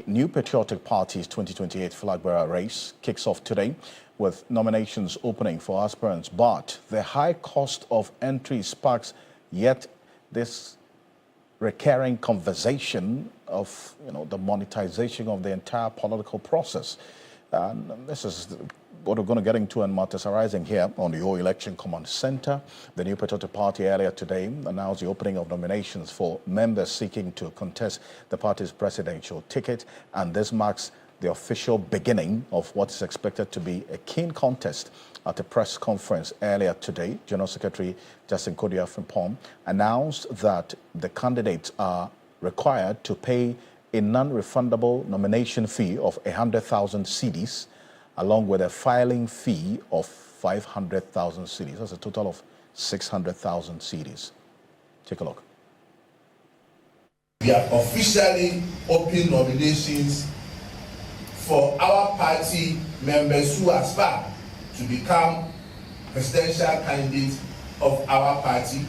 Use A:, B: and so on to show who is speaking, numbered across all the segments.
A: New Patriotic Party's 2028 flag bearer race kicks off today with nominations opening for aspirants, but the high cost of entry sparks yet this recurring conversation of the monetization of the entire political process. And this is what we're going to get into, and matters arising here on the whole election command center. The New Patriotic Party earlier today announced the opening of nominations for members seeking to contest the party's presidential ticket, and this marks the official beginning of what is expected to be a keen contest. At a press conference earlier today, General Secretary Justin Sarpong announced that the candidates are required to pay a non-refundable nomination fee of 100,000 cedis, along with a filing fee of 500,000 cedis. That's a total of 600,000 cedis. Take a look.
B: We have officially opened nominations for our party members who aspire to become presidential candidates of our party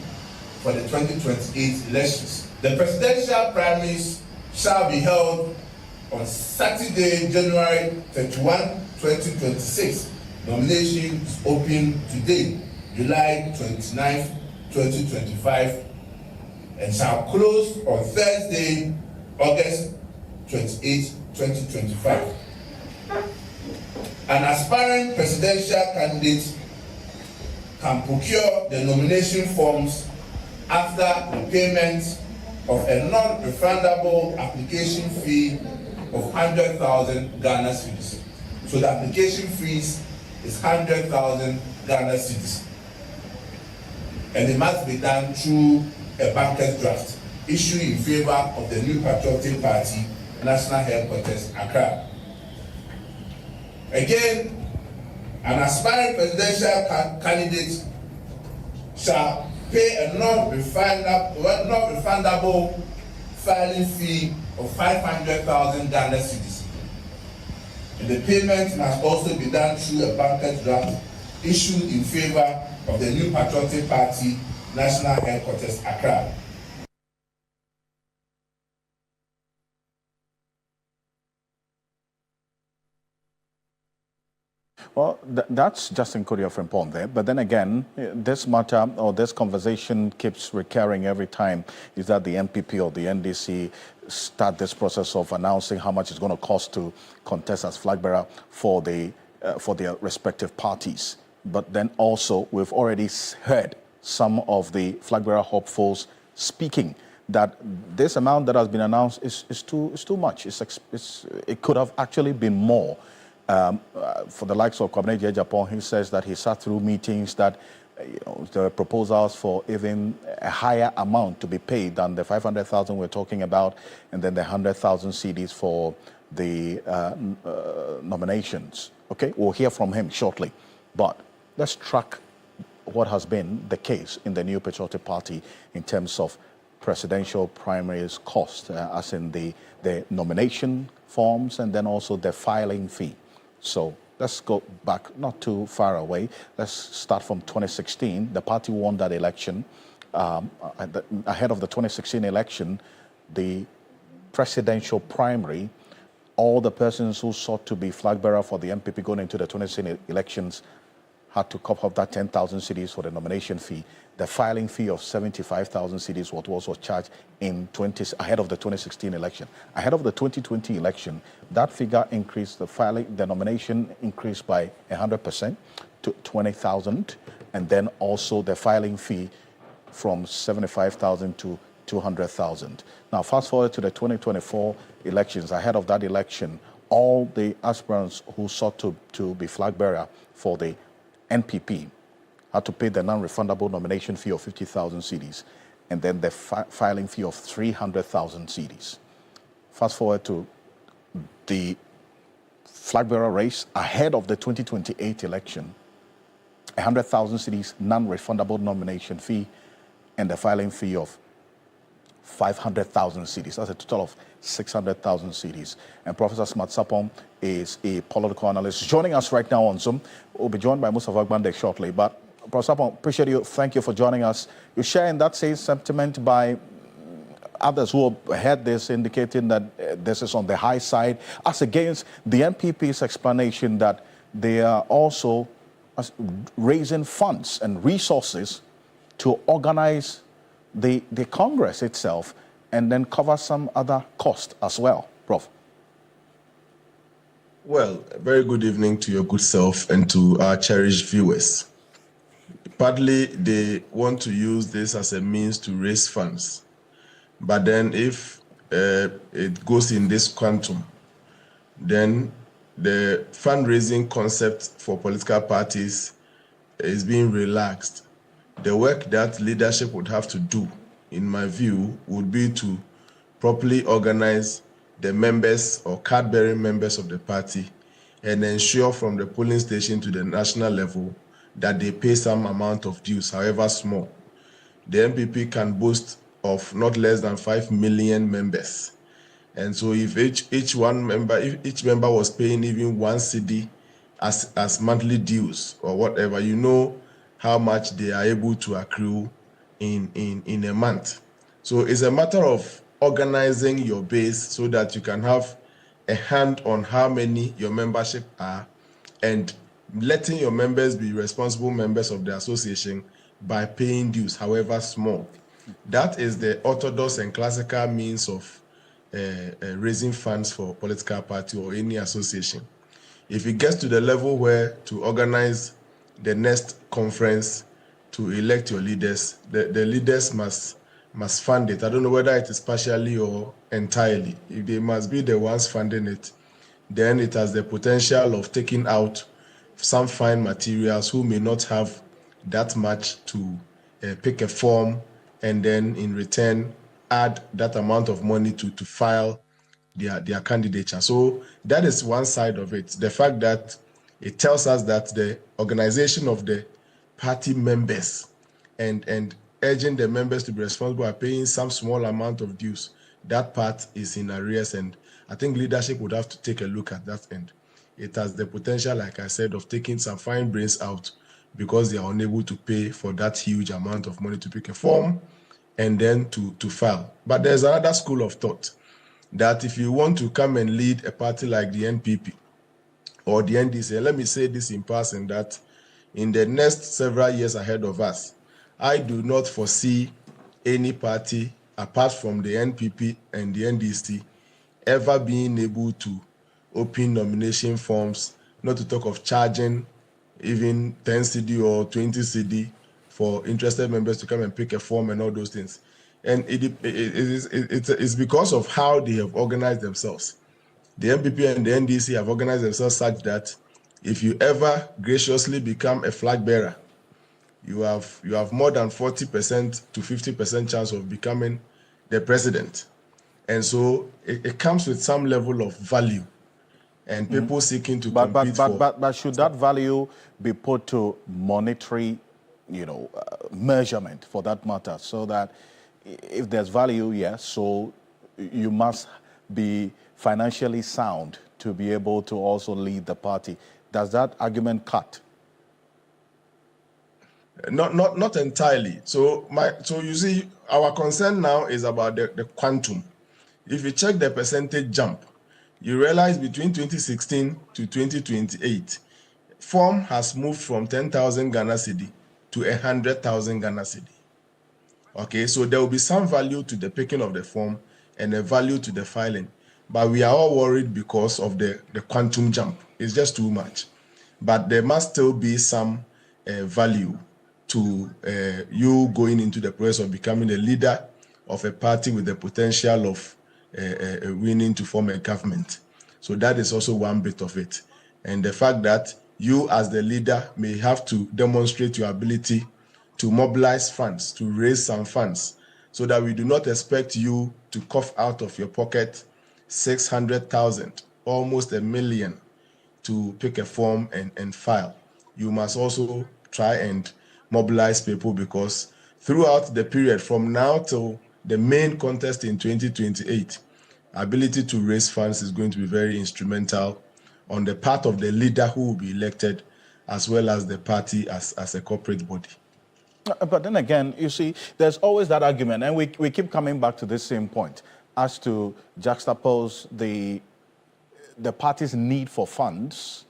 B: for the 2028 elections. The presidential primaries shall be held on Saturday, January 31, 2026. Nomination is open today, July 29, 2025, and shall close on Thursday, August 28, 2025. An aspiring presidential candidate can procure the nomination forms after the payment of a non-refundable application fee of 100,000 Ghana cedis. So the application fees is 100,000 Ghana cedis, and it must be done through a banker's draft issued in favor of the New Patriotic Party, National Headquarters, Accra. Again, an aspiring presidential candidate shall pay a non-refundable filing fee of 500,000 Ghana cedis. And the payment must also be done through a banker's draft issued in favor of the New Patriotic Party, National Headquarters, Accra.
A: Well, that's Justin Sarpong there. But then again, this matter or this conversation keeps recurring every time, is that the NPP or the NDC start this process of announcing how much it's going to cost to contest as flag bearer for their respective parties. But then also, we've already heard some of the flag bearer hopefuls speaking that this amount that has been announced is too much. It could have actually been more. For the likes of Kwabena Japan, he says that he sat through meetings that there were proposals for even a higher amount to be paid than the 500,000 we're talking about, and then the 100,000 cedis for the nominations. Okay, we'll hear from him shortly. But let's track what has been the case in the New Patriotic Party in terms of presidential primaries cost, as in the nomination forms and then also the filing fee. So let's go back not too far away. Let's start from 2016. The party won that election. Ahead of the 2016 election, the presidential primary, all the persons who sought to be flag bearer for the NPP going into the 2016 elections had to cop up that 10,000 cedis for the nomination fee. The filing fee of 75,000 cedis was also charged ahead of the 2016 election. Ahead of the 2020 election, that figure increased, the nomination increased by 100% to 20,000, and then also the filing fee from 75,000 to 200,000. Now, fast forward to the 2024 elections. Ahead of that election, all the aspirants who sought to be flag bearer for the NPP had to pay the non-refundable nomination fee of 50,000 cedis and then the filing fee of 300,000 cedis. Fast forward to the flag bearer race ahead of the 2028 election, 100,000 cedis non-refundable nomination fee and the filing fee of 500,000 cedis. That's a total of 600,000 cedis. And Professor Sarpong is a political analyst joining us right now on Zoom. We'll be joined by Mustafa Agbande shortly. But Prof Sarpong, appreciate you. Thank you for joining us. You share in that same sentiment by others who have heard this indicating that this is on the high side, as against the NPP's explanation that they are also raising funds and resources to organize the Congress itself and then cover some other cost as well, Prof.
C: Well, a very good evening to your good self and to our cherished viewers. Partly, they want to use this as a means to raise funds. But then if it goes in this quantum, then the fundraising concept for political parties is being relaxed. The work that leadership would have to do, in my view, would be to properly organize the members or card-bearing members of the party and ensure from the polling station to the national level that they pay some amount of dues, however small. The NPP can boast of not less than 5 million members. And so if each member was paying even 1 cedi as monthly dues or whatever, you know how much they are able to accrue in a month. So it's a matter of organizing your base so that you can have a hand on how many your membership are and letting your members be responsible members of the association by paying dues, however small. That is the orthodox and classical means of raising funds for a political party or any association. If it gets to the level where to organize the next conference to elect your leaders, the leaders must fund it. I don't know whether it is partially or entirely. If they must be the ones funding it, then it has the potential of taking out some fine materials who may not have that much to pick a form and then in return add that amount of money to file their candidature. So that is one side of it. The fact that it tells us that the organization of the party members and urging the members to be responsible by paying some small amount of dues, that part is in arrears, and I think leadership would have to take a look at that end. It has the potential, like I said, of taking some fine brains out because they are unable to pay for that huge amount of money to pick a form and then to file. But there's another school of thought that if you want to come and lead a party like the NPP or the NDC, let me say this in passing, that in the next several years ahead of us, I do not foresee any party apart from the NPP and the NDC ever being able to open nomination forms, not to talk of charging even 10 cedi or 20 cedi for interested members to come and pick a form and all those things. And it's because of how they have organized themselves. The NPP and the NDC have organized themselves such that if you ever graciously become a flag bearer, you have more than 40% to 50% chance of becoming the president. And so it comes with some level of value and people seeking to compete
A: But should that value be put to monetary, measurement for that matter, so that if there's value, yes, so you must be financially sound to be able to also lead the party. Does that argument cut?
C: Not entirely. So you see, our concern now is about the quantum. If you check the percentage jump, you realize between 2016 to 2028, form has moved from 10,000 Ghana cedi to 100,000 Ghana cedi. Okay, so there will be some value to the picking of the form and a value to the filing. But we are all worried because of the quantum jump. It's just too much. But there must still be some value to you going into the process of becoming a leader of a party with the potential of winning to form a government. So that is also one bit of it. And the fact that you as the leader may have to demonstrate your ability to mobilize funds, to raise some funds, so that we do not expect you to cough out of your pocket 600,000, almost $1 million, to pick a form and file. You must also try and mobilize people, because throughout the period from now till the main contest in 2028, ability to raise funds is going to be very instrumental on the part of the leader who will be elected, as well as the party as a corporate body.
A: But then again, you see, there's always that argument, and we keep coming back to this same point as to juxtapose the party's need for funds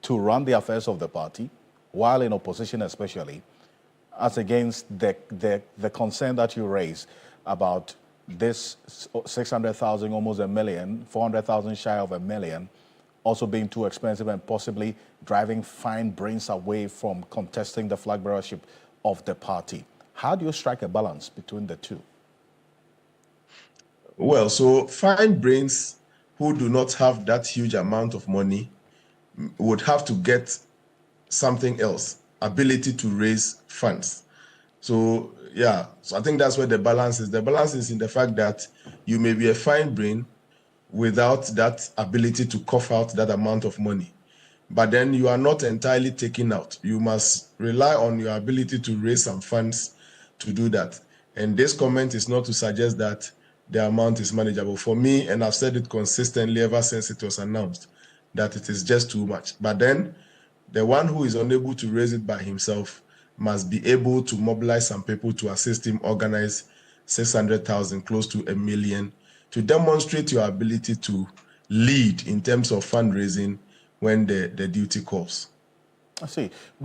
A: to run the affairs of the party, while in opposition especially, as against the concern that you raise about this 600,000, almost a million, 400,000 shy of a million, also being too expensive and possibly driving fine brains away from contesting the flag bearership of the party. How do you strike a balance between the two?
C: Well, so fine brains who do not have that huge amount of money would have to get something else, ability to raise funds. So yeah, so I think that's where the balance is. The balance is in the fact that you may be a fine brain without that ability to cough out that amount of money. But then you are not entirely taken out. You must rely on your ability to raise some funds to do that. And this comment is not to suggest that the amount is manageable. For me, and I've said it consistently ever since it was announced, that it is just too much. But then the one who is unable to raise it by himself must be able to mobilize some people to assist him organize 600,000, close to a million, to demonstrate your ability to lead in terms of fundraising when the duty calls.
A: I see. But